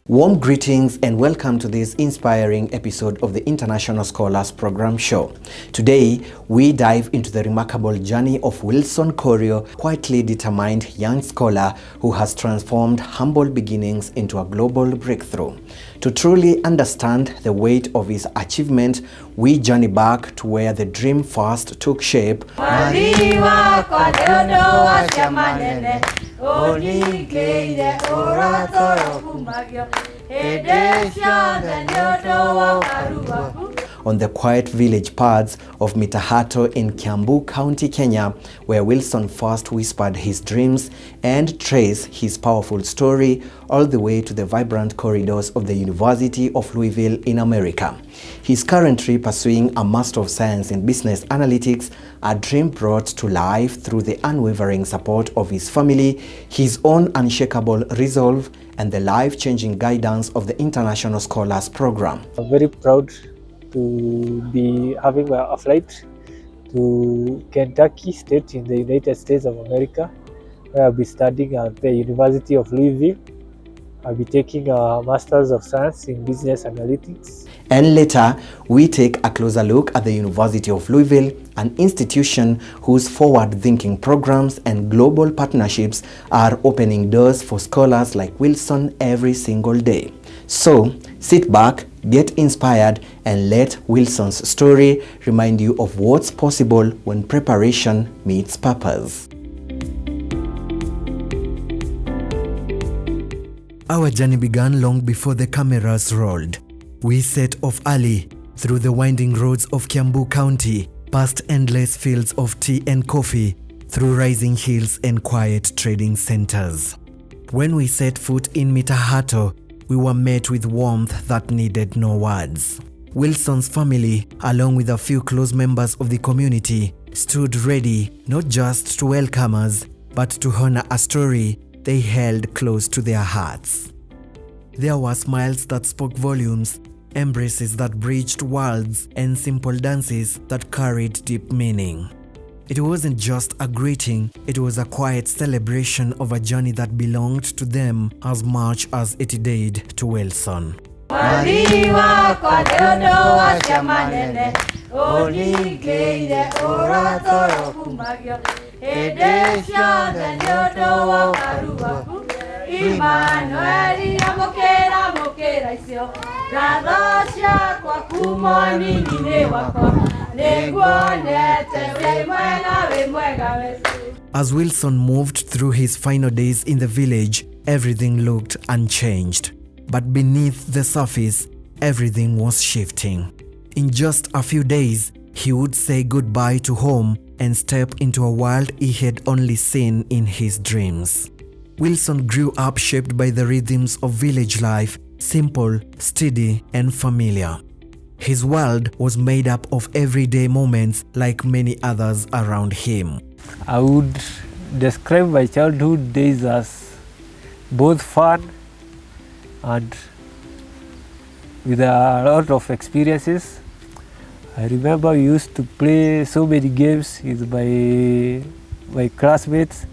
Warm greetings and welcome to this inspiring episode of the International Scholars Program Show. Today, we dive into the remarkable journey of Wilson Korio, quietly determined young scholar who has transformed humble beginnings into a global breakthrough. To truly understand the weight of his achievement, we journey back to where the dream first took shape. On the quiet village paths of Mitahato in Kiambu County, Kenya, where Wilson first whispered his dreams and traced his powerful story all the way to the vibrant corridors of the University of Louisville in America. He's currently pursuing a Master of Science in Business Analytics, a dream brought to life through the unwavering support of his family, his own unshakable resolve, and the life-changing guidance of the International Scholars Program. I'm very proud to be having a flight to Kentucky State in the United States of America, where I'll be studying at the University of Louisville. I'll be taking a Master's of Science in Business Analytics. And later, we take a closer look at the University of Louisville, an institution whose forward-thinking programs and global partnerships are opening doors for scholars like Wilson every single day. So, sit back, get inspired, and let Wilson's story remind you of what's possible when preparation meets purpose. Our journey began long before the cameras rolled. We set off early through the winding roads of Kiambu County, past endless fields of tea and coffee, through rising hills and quiet trading centers. When we set foot in Mitahato, we were met with warmth that needed no words. Wilson's family, along with a few close members of the community, stood ready not just to welcome us, but to honor a story they held close to their hearts. There were smiles that spoke volumes, embraces that bridged worlds, and simple dances that carried deep meaning. It wasn't just a greeting, it was a quiet celebration of a journey that belonged to them as much as it did to Wilson. As Wilson moved through his final days in the village, everything looked unchanged. But beneath the surface, everything was shifting. In just a few days, he would say goodbye to home and step into a world he had only seen in his dreams. Wilson grew up shaped by the rhythms of village life, simple, steady, and familiar. His world was made up of everyday moments like many others around him. I would describe my childhood days as both fun and with a lot of experiences. I remember we used to play so many games with my classmates,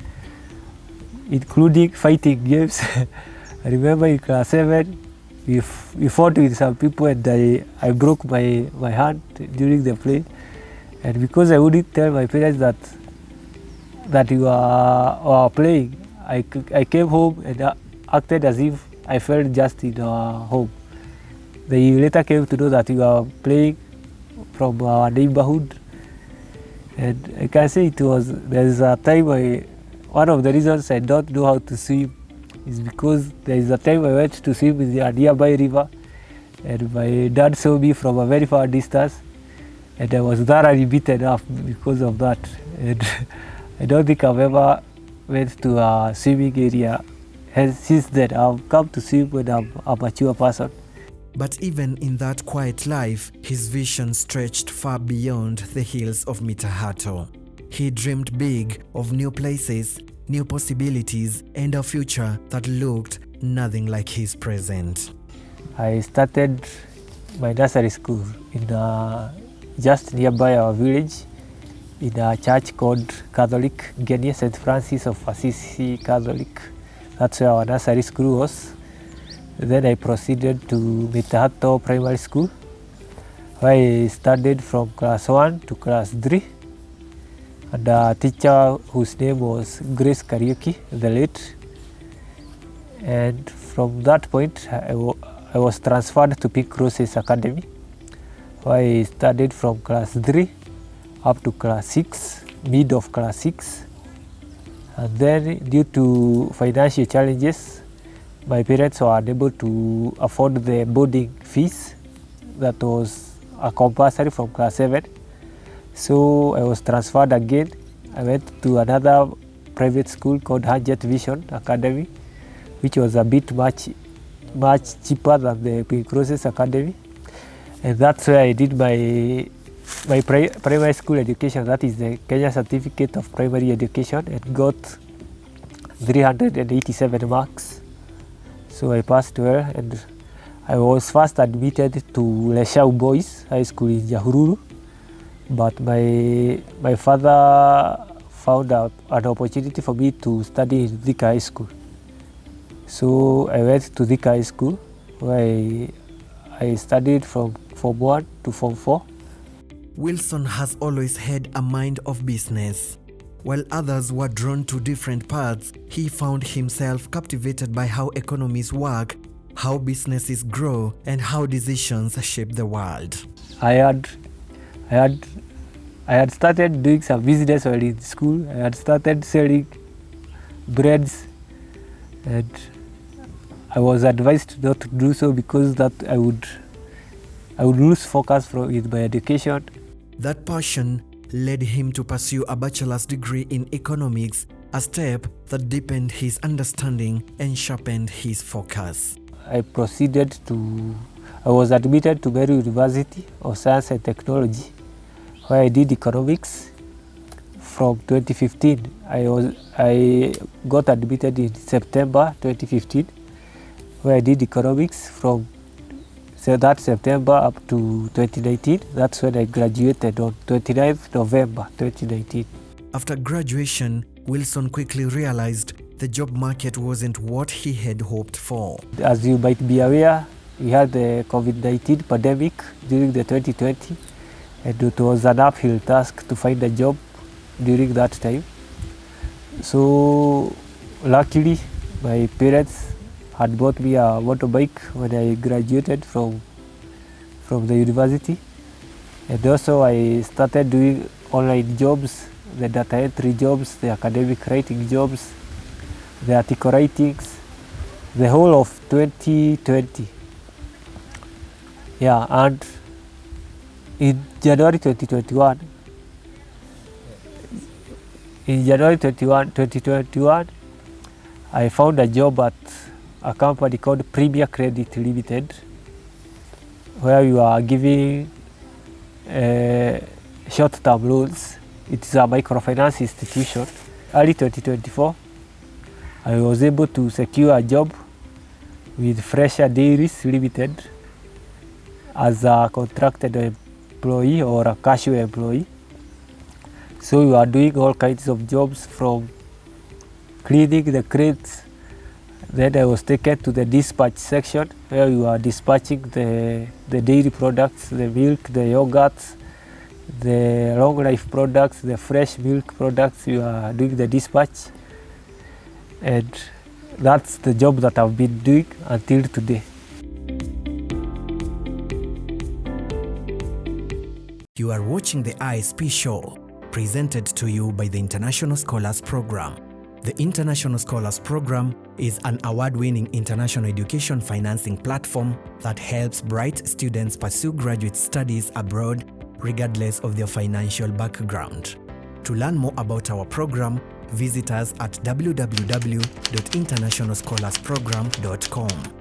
including fighting games. I remember in class 7, we fought with some people and I broke my hand during the play. And because I wouldn't tell my parents that we were playing, I came home and acted as if I felt just in home. They later came to know that we were playing from our neighborhood. And I can say there's a time one of the reasons I don't know how to swim is because there is a time I went to swim in a nearby river and my dad saw me from a very far distance and I was thoroughly beaten up because of that. And I don't think I've ever went to a swimming area. And since then, I've come to swim when I'm a mature person. But even in that quiet life, his vision stretched far beyond the hills of Mitahato. He dreamed big of new places, new possibilities, and a future that looked nothing like his present. I started my nursery school in just nearby our village in a church called Catholic Guinea, St. Francis of Assisi Catholic. That's where our nursery school was. Then I proceeded to Mitahato Primary School, where I studied from class 1 to class 3. And a teacher whose name was Grace Kariuki, the late. And from that point, I was transferred to Pink Roses Academy, where I studied from class 3 up to class 6, mid of class 6. And then due to financial challenges, my parents were unable to afford the boarding fees that was a compulsory from class 7. So I was transferred again. I went to another private school called Hanjet Vision Academy, which was a bit much cheaper than the Pink Roses Academy. And that's where I did my primary school education, that is the Kenya Certificate of Primary Education, and got 387 marks. So I passed well, and I was first admitted to Leshau Boys High School in Jahururu, but my father found an opportunity for me to study in Thika High School. So I went to Thika High School, where I studied from Form 1 to Form 4. Wilson has always had a mind of business. While others were drawn to different paths, he found himself captivated by how economies work, how businesses grow, and how decisions shape the world. I had started doing some business while in school. I had started selling breads, and I was advised not to do so because that I would lose focus in my education. That passion led him to pursue a bachelor's degree in economics, a step that deepened his understanding and sharpened his focus. I was admitted to Meru University of Science and Technology, where I did economics. From 2015, I got admitted in September 2015, where I did economics from that September up to 2019. That's when I graduated on 29th November 2019. After graduation, Wilson quickly realized the job market wasn't what he had hoped for. As you might be aware, we had the COVID-19 pandemic during the 2020, and it was an uphill task to find a job during that time. So luckily, my parents had bought me a motorbike when I graduated from the university, and also I started doing online jobs, the data entry jobs, the academic writing jobs, the article writings, the whole of 2020. Yeah, and in January 2021, I found a job at a company called Premier Credit Limited, where you are giving short-term loans. It's a microfinance institution. Early 2024, I was able to secure a job with Fresher Dairies Limited as a contracted employee or a casual employee. So we are doing all kinds of jobs, from cleaning the crates. Then I was taken to the dispatch section, where we are dispatching the dairy products, the milk, the yogurts, the long life products, the fresh milk products. We are doing the dispatch, and that's the job that I've been doing until today. You are watching the ISP show, presented to you by the International Scholars Program. The International Scholars Program is an award-winning international education financing platform that helps bright students pursue graduate studies abroad regardless of their financial background. To learn more about our program, visit us at www.internationalscholarsprogram.com.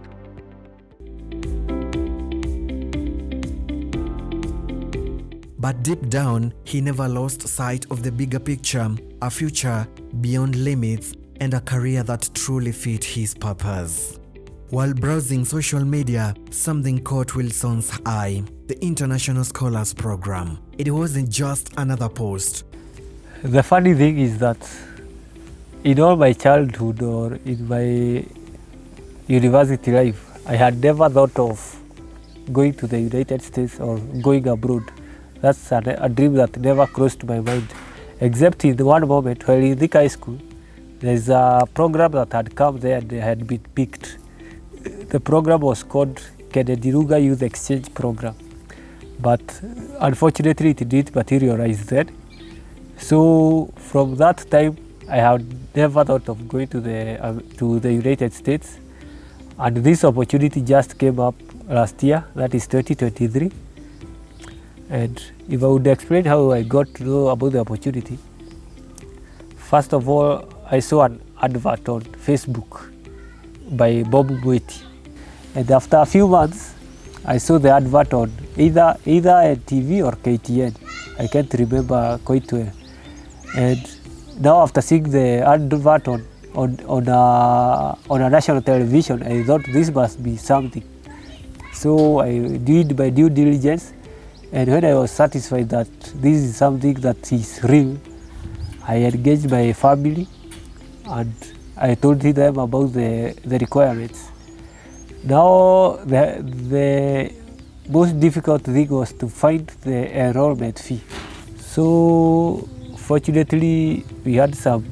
But deep down, he never lost sight of the bigger picture, a future beyond limits, and a career that truly fit his purpose. While browsing social media, something caught Wilson's eye: the International Scholars Program. It wasn't just another post. The funny thing is that in all my childhood or in my university life, I had never thought of going to the United States or going abroad. That's a dream that never crossed my mind, except in one moment while in Thika High School, there's a program that had come there and had been picked. The program was called Kennedy Ruga Youth Exchange Program, but unfortunately it didn't materialize then. So from that time, I had never thought of going to the United States, and this opportunity just came up last year, that is 2023. And if I would explain how I got to know about the opportunity, first of all, I saw an advert on Facebook by Bob Mwiti, and after a few months, I saw the advert on either TV or KTN. I can't remember quite well. And now after seeing the advert on a national television, I thought this must be something. So I did my due diligence, and when I was satisfied that this is something that is real, I engaged my family and I told them about the requirements. Now the most difficult thing was to find the enrollment fee. So fortunately we had some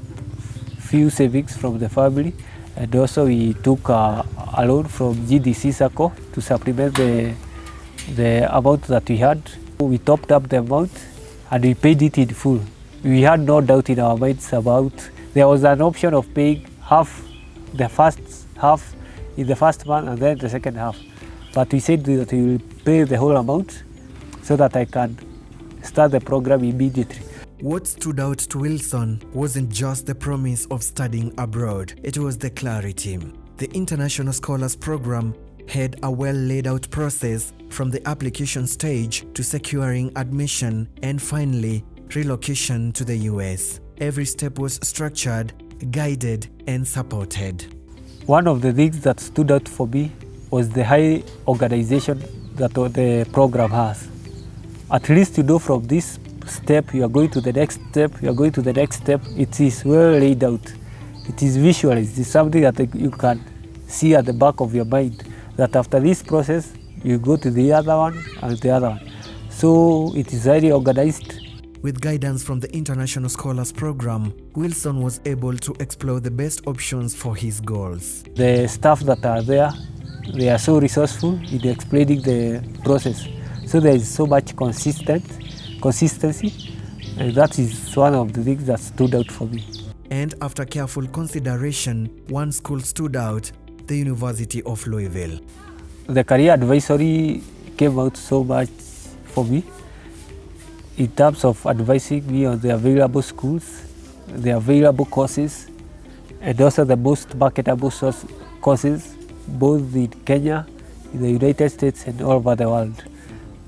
few savings from the family, and also we took a loan from GDC Sacco to supplement the amount that we had. We topped up the amount and we paid it in full. We had no doubt in our minds about, there was an option of paying half, the first half in the first month and then the second half. But we said that we will pay the whole amount so that I can start the program immediately. What stood out to Wilson wasn't just the promise of studying abroad, it was the clarity. The International Scholars Program had a well-laid-out process from the application stage to securing admission and finally relocation to the US. Every step was structured, guided, and supported. One of the things that stood out for me was the high organization that the program has. At least you know from this step, you are going to the next step, you are going to the next step. It is well laid out. It is visualized. It's something that you can see at the back of your mind, that after this process, you go to the other one and the other one. So it is highly organized. With guidance from the International Scholars Program, Wilson was able to explore the best options for his goals. The staff that are there, they are so resourceful in explaining the process. So there is so much consistency, and that is one of the things that stood out for me. And after careful consideration, one school stood out, the University of Louisville. The career advisory came out so much for me in terms of advising me on the available schools, the available courses, and also the most marketable courses, both in Kenya, in the United States, and all over the world.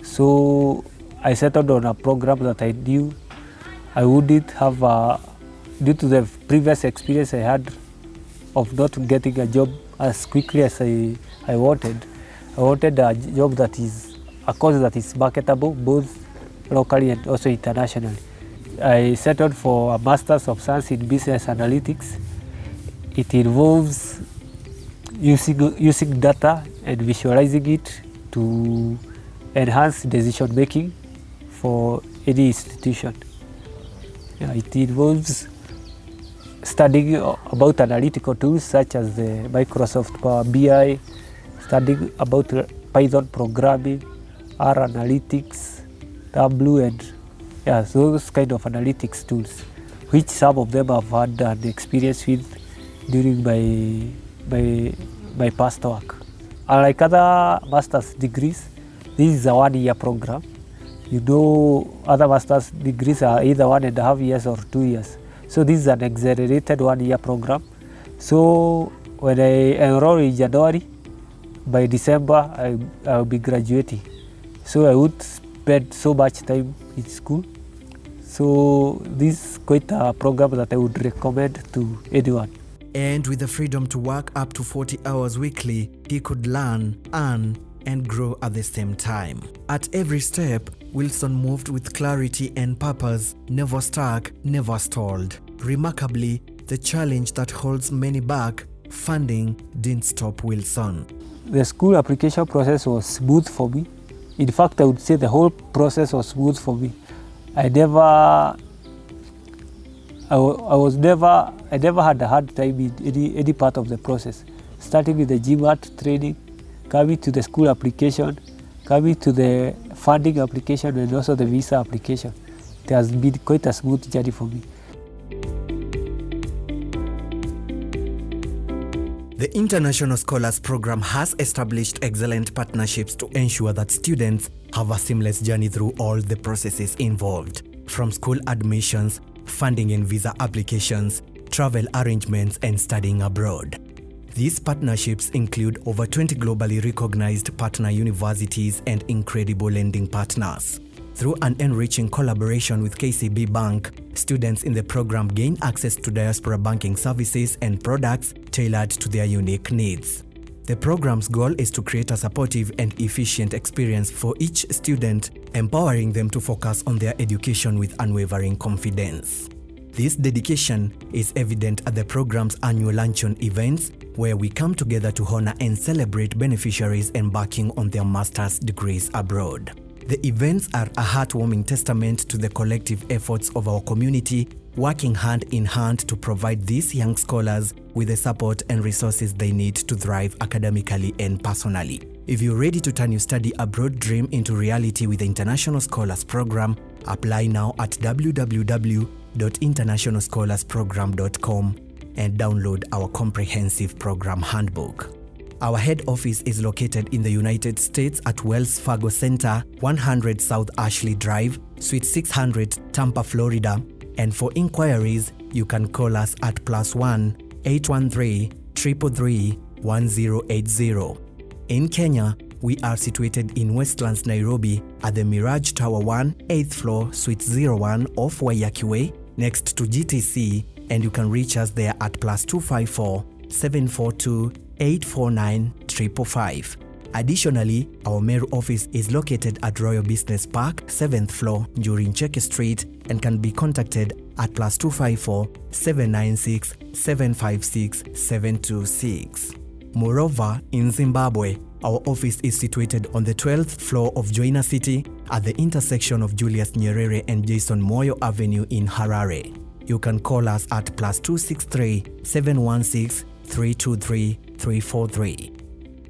So I settled on a program that I knew I wouldn't have, due to the previous experience I had of not getting a job as quickly as I wanted. I wanted a job that is a course that is marketable both locally and also internationally. I settled for a Master's of Science in Business Analytics. It involves using data and visualizing it to enhance decision making for any institution. It involves studying about analytical tools such as the Microsoft Power BI, studying about Python programming, R analytics, Tableau, and those kind of analytics tools, which some of them I've had an experience with during my past work. Unlike other master's degrees, this is a 1-year program. You know, other master's degrees are either 1.5 years or 2 years. So this is an accelerated 1-year program. So when I enroll in January, by December I'll be graduating. So I would spend so much time in school. So this is quite a program that I would recommend to anyone. And with the freedom to work up to 40 hours weekly, he could learn, earn, and grow at the same time. At every step, Wilson moved with clarity and purpose, never stuck, never stalled. Remarkably, the challenge that holds many back, funding, didn't stop Wilson. the school application process was smooth for me. In fact, I would say the whole process was smooth for me. I never had a hard time in any part of the process. Starting with the GMAT training, coming to the school application, coming to the funding application, and also the visa application. It has been quite a smooth journey for me. The International Scholars Program has established excellent partnerships to ensure that students have a seamless journey through all the processes involved, from school admissions, funding and visa applications, travel arrangements, and studying abroad. These partnerships include over 20 globally recognized partner universities and incredible lending partners. Through an enriching collaboration with KCB Bank, students in the program gain access to diaspora banking services and products tailored to their unique needs. The program's goal is to create a supportive and efficient experience for each student, empowering them to focus on their education with unwavering confidence. This dedication is evident at the program's annual luncheon events, where we come together to honor and celebrate beneficiaries embarking on their master's degrees abroad. The events are a heartwarming testament to the collective efforts of our community, working hand in hand to provide these young scholars with the support and resources they need to thrive academically and personally. If you're ready to turn your study abroad dream into reality with the International Scholars Program, apply now at www.internationalscholarsprogram.com and download our comprehensive program handbook. Our head office is located in the United States at Wells Fargo Center, 100 South Ashley Drive, Suite 600, Tampa, Florida. And for inquiries, you can call us at +1 813 333 1080. In Kenya, we are situated in Westlands, Nairobi at the Mirage Tower 1, 8th floor, Suite 01 off Waiyaki Way, next to GTC, and you can reach us there at +254 742 849 555. Additionally, our Meru office is located at Royal Business Park, 7th floor, during Cheke Street, and can be contacted at +254 796 756 726. Moreover, in Zimbabwe, our office is situated on the 12th floor of Joina City at the intersection of Julius Nyerere and Jason Moyo Avenue in Harare. You can call us at +263 716 323 343.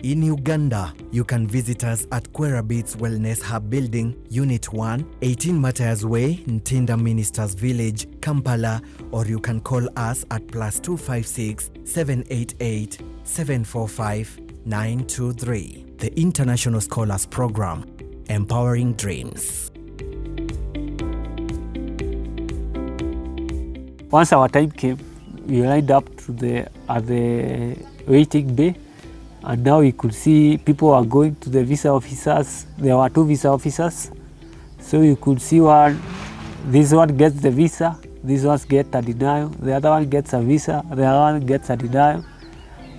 In Uganda, you can visit us at Kwera Beats Wellness Hub Building, Unit 1, 18 Matthias Way, Ntinda Ministers Village, Kampala, or you can call us at +256 788 745 923. The International Scholars Program, empowering dreams. Once our time came, we lined up at the waiting bay, and now we could see people are going to the visa officers. There were 2 visa officers, so you could see this one gets the visa, this one gets a denial, the other one gets a visa, the other one gets a denial,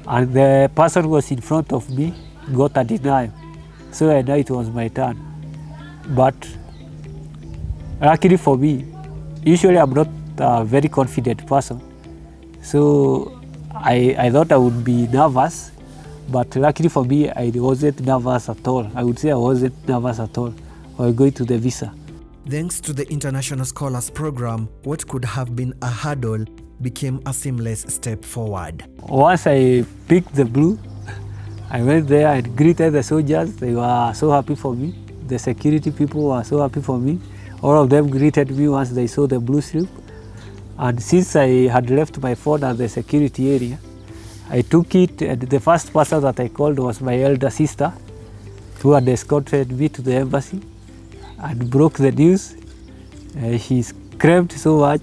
and the person who was in front of me got a denial. So now it was my turn. But luckily for me, usually I'm not a very confident person, so I thought I would be nervous, but luckily for me, I wasn't nervous at all. I would say I wasn't nervous at all while going to the visa. Thanks to the International Scholars Program, what could have been a hurdle became a seamless step forward. Once I picked the blue, I went there and greeted the soldiers. They were so happy for me. The security people were so happy for me. All of them greeted me once they saw the blue slip. And since I had left my phone at the security area, I took it, and the first person that I called was my elder sister, who had escorted me to the embassy and broke the news. She screamed so much.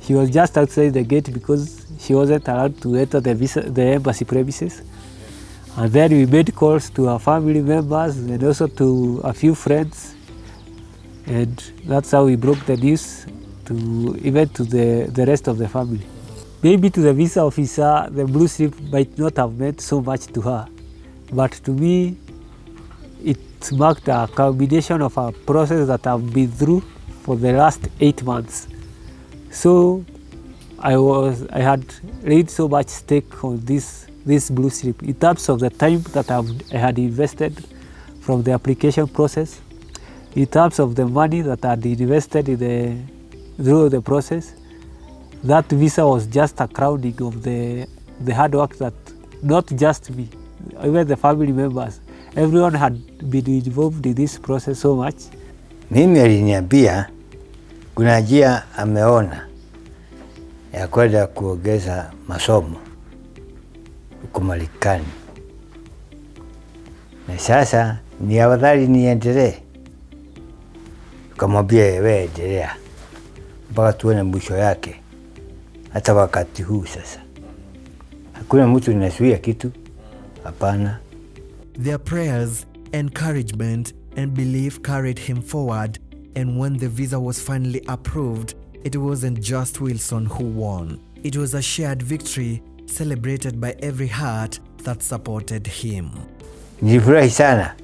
She was just outside the gate because she wasn't allowed to enter the embassy premises. And then we made calls to our family members and also to a few friends. And that's how we broke the news even to the rest of the family. Maybe to the visa officer, the blue slip might not have meant so much to her, but to me, it marked a culmination of a process that I've been through for the last 8 months. So I had laid so much stake on this this blue slip in terms of the time that I had invested from the application process, in terms of the money that I had invested through the process. That visa was just a crowning of the hard work that not just me, even the family members, everyone had been involved in this process so much. Mimi aliniambia kuna njia ameona ya kwenda kuongeza masomo huko Marekani, na sasa ni afadhali niendelee. Tukamwambia wewe endelea mpaka tuone mwisho yake. Hata wakati huu sasa hakuna mtu anazuia kitu, hapana. Their prayers, encouragement and belief carried him forward, and when the visa was finally approved, it wasn't just Wilson who won. It was a shared victory celebrated by every heart that supported him. Nilifurahi sana.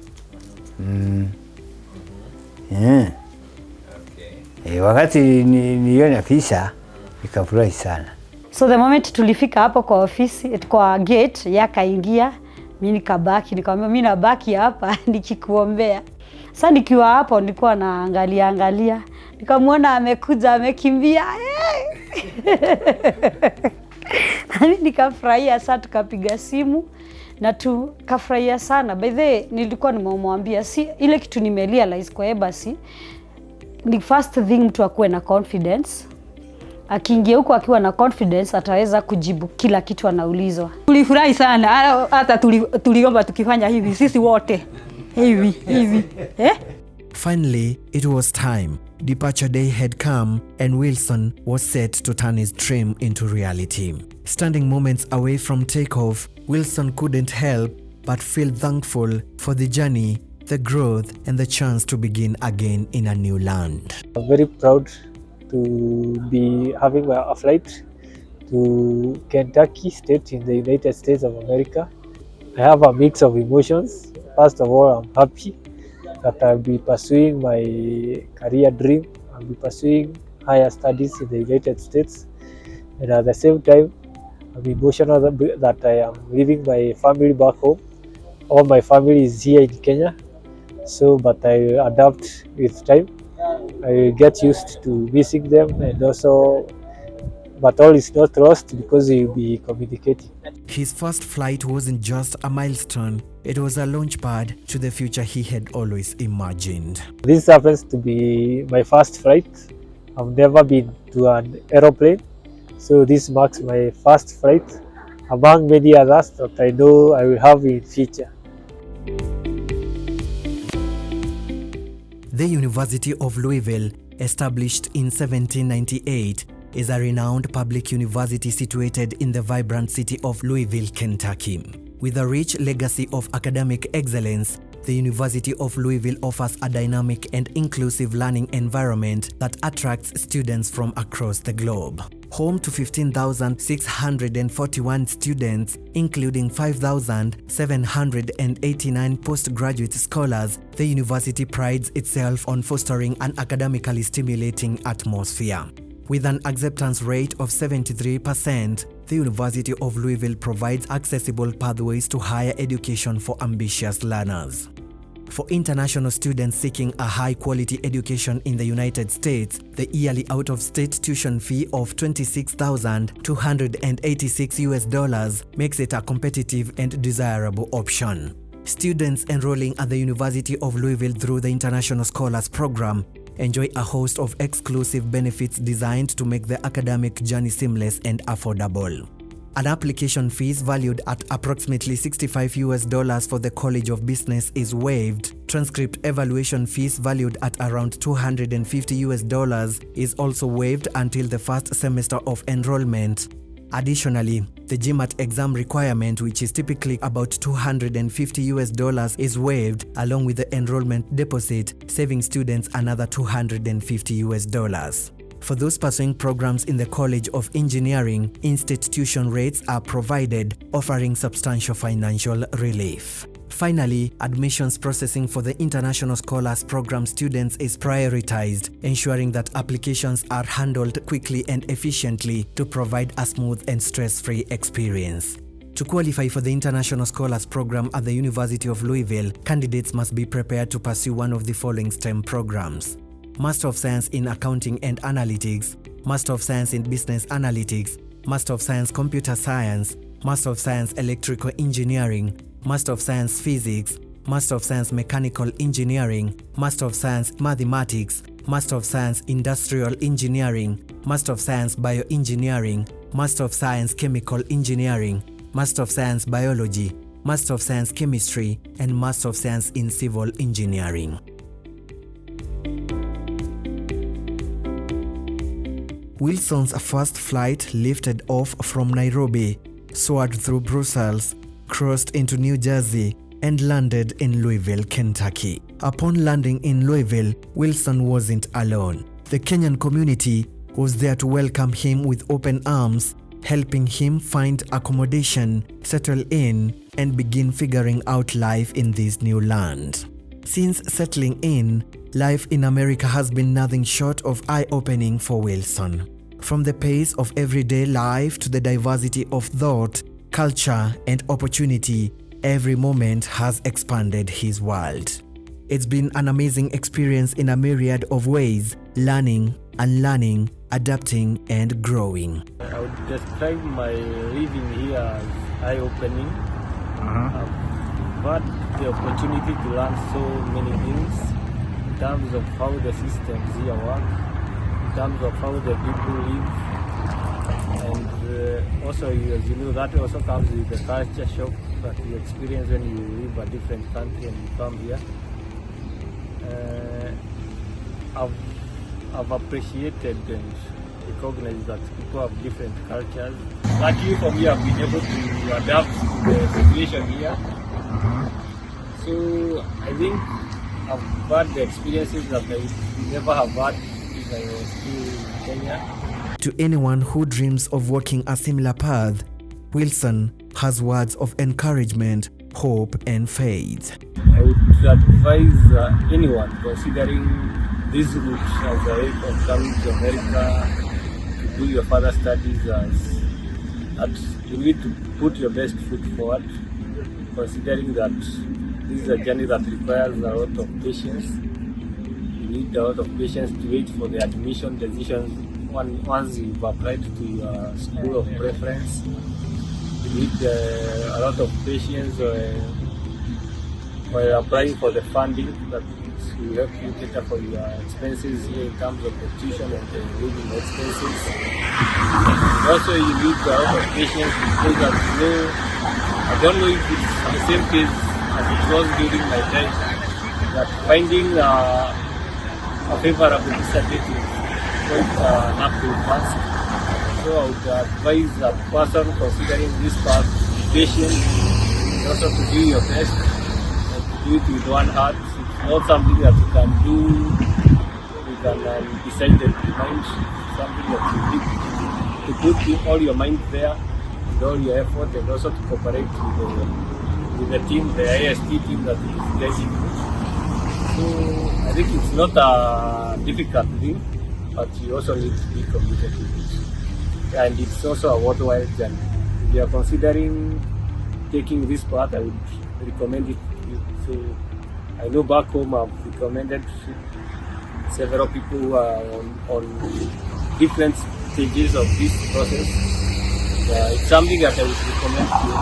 Wakati niliona visa nikafurahi sana. So the moment tulifika hapo kwa ofisi, kwa gate yakaingia, mimi nikabaki, nikamwambia mimi nabaki hapa nikikuombea. Sasa nikiwa hapo nilikuwa naangalia, nikamwona amekuja amekimbia. Mimi nikafurahia sana, tukapiga simu na tukafurahia sana. By the way, nilikuwa nimemwambia si ile kitu nimerealize kwa embassy, ni first thing mtu akuwe na confidence. Akiingia huko akiwa na confidence ataweza kujibu kila kitu anaulizwa. Tulifurahi sana, hata tuliomba tukifanya hivi sisi wote hivi. Finally, it was time. Departure day had come and Wilson was set to turn his dream into reality. Standing moments away from takeoff, Wilson couldn't help but feel thankful for the journey, the growth and the chance to begin again in a new land. I'm very proud to be having a flight to Kentucky State in the United States of America. I have a mix of emotions. First of all, I'm happy that I'll be pursuing my career dream. I'll be pursuing higher studies in the United States. And at the same time, I'm emotional that I am leaving my family back home. All my family is here in Kenya. But I adapt with time. I get used to missing them, and also, but all is not lost because we'll be communicating. His first flight wasn't just a milestone, it was a launchpad to the future he had always imagined. This happens to be my first flight. I've never been to an aeroplane, so this marks my first flight among many others that I know I will have in future. The University of Louisville, established in 1798, is a renowned public university situated in the vibrant city of Louisville, Kentucky. With a rich legacy of academic excellence, the University of Louisville offers a dynamic and inclusive learning environment that attracts students from across the globe. Home to 15,641 students, including 5,789 postgraduate scholars, the university prides itself on fostering an academically stimulating atmosphere. With an acceptance rate of 73%, the University of Louisville provides accessible pathways to higher education for ambitious learners. For international students seeking a high-quality education in the United States, the yearly out-of-state tuition fee of $26,286 makes it a competitive and desirable option. Students enrolling at the University of Louisville through the International Scholars Program enjoy a host of exclusive benefits designed to make the academic journey seamless and affordable. An application fees valued at approximately $65 for the College of Business is waived. Transcript evaluation fees valued at around $250 is also waived until the first semester of enrollment. Additionally, the GMAT exam requirement, which is typically about $250 is waived, along with the enrollment deposit, saving students another $250. For those pursuing programs in the College of Engineering, in-state tuition rates are provided, offering substantial financial relief. Finally, admissions processing for the International Scholars Program students is prioritized, ensuring that applications are handled quickly and efficiently to provide a smooth and stress-free experience. To qualify for the International Scholars Program at the University of Louisville, candidates must be prepared to pursue one of the following STEM programs: Master of Science in Accounting and Analytics, Master of Science in Business Analytics, Master of Science Computer Science, Master of Science Electrical Engineering, Master of Science Physics, Master of Science Mechanical Engineering, Master of Science Mathematics, Master of Science Industrial Engineering, Master of Science Bioengineering, Master of Science Chemical Engineering, Master of Science Biology, Master of Science Chemistry, and Master of Science in Civil Engineering. Wilson's first flight lifted off from Nairobi, soared through Brussels, crossed into New Jersey, and landed in Louisville, Kentucky. Upon landing in Louisville, Wilson wasn't alone. The Kenyan community was there to welcome him with open arms, helping him find accommodation, settle in, and begin figuring out life in this new land. Since settling in, life in America has been nothing short of eye-opening for Wilson. From the pace of everyday life to the diversity of thought, culture, and opportunity, every moment has expanded his world. It's been an amazing experience in a myriad of ways, learning, unlearning, adapting, and growing. I would describe my living here as eye-opening. I've had the opportunity to learn so many things in terms of how the systems here work, in terms of how the people live, and also, as you know, that also comes with the culture shock that you experience when you leave a different country and you come here. I've appreciated and recognized that people have different cultures. Luckily for me, I've been able to adapt to the situation here. So I think I've had the experiences that I never have had if I was still in Kenya. To anyone who dreams of walking a similar path, Wilson has words of encouragement, hope, and faith. I would advise anyone considering this route as a way of coming to America to do your further studies that you need to put your best foot forward, considering that this is a journey that requires a lot of patience. You need a lot of patience to wait for the admission decisions once you've applied to your school of preference. You need a lot of patience while applying for the funding that will help you cater for your expenses here in terms of the tuition and the living expenses. Also, you need a lot of patience because, as you know, I don't know if it's the same case as it was during my time, that finding a favorable visa date is quite an uphill task. So I would advise a person considering this path to be patient and also to do your best and to do it with one heart. It's not something that you can do with an decided mind, something that you need to put all your mind there and all your effort, and also to cooperate with the team, the ISP team that is guiding you. So I think it's not a difficult thing, but you also need to be committed to it. And it's also a worthwhile journey. If you are considering taking this path, I would recommend it to you. So I know back home I've recommended several people who are on different stages of this process. It's something that I would recommend to you,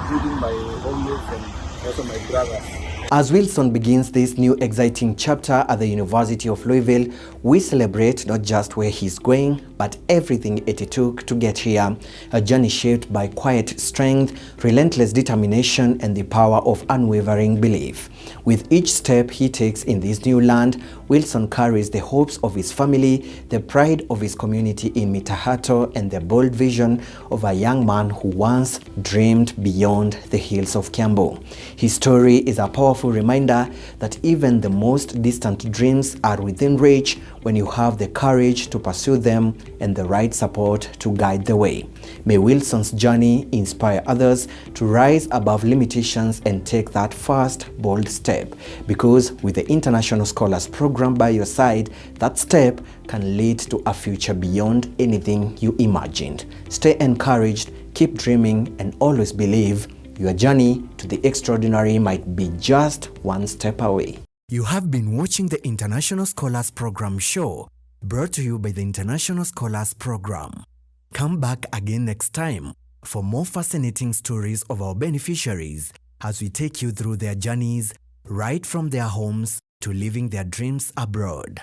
including my homies and also my brothers. As Wilson begins this new exciting chapter at the University of Louisville, we celebrate not just where he's going, but everything it took to get here. A journey shaped by quiet strength, relentless determination, and the power of unwavering belief. With each step he takes in this new land, Wilson carries the hopes of his family, the pride of his community in Mitahato, and the bold vision of a young man who once dreamed beyond the hills of Kiambu. His story is a powerful reminder that even the most distant dreams are within reach when you have the courage to pursue them and the right support to guide the way. May Wilson's journey inspire others to rise above limitations and take that first bold step, because with the International Scholars Program by your side, that step can lead to a future beyond anything you imagined. Stay encouraged, keep dreaming, and always believe your journey to the extraordinary might be just one step away. You have been watching the International Scholars Program show, brought to you by the International Scholars Program. Come back again next time for more fascinating stories of our beneficiaries as we take you through their journeys right from their homes to living their dreams abroad.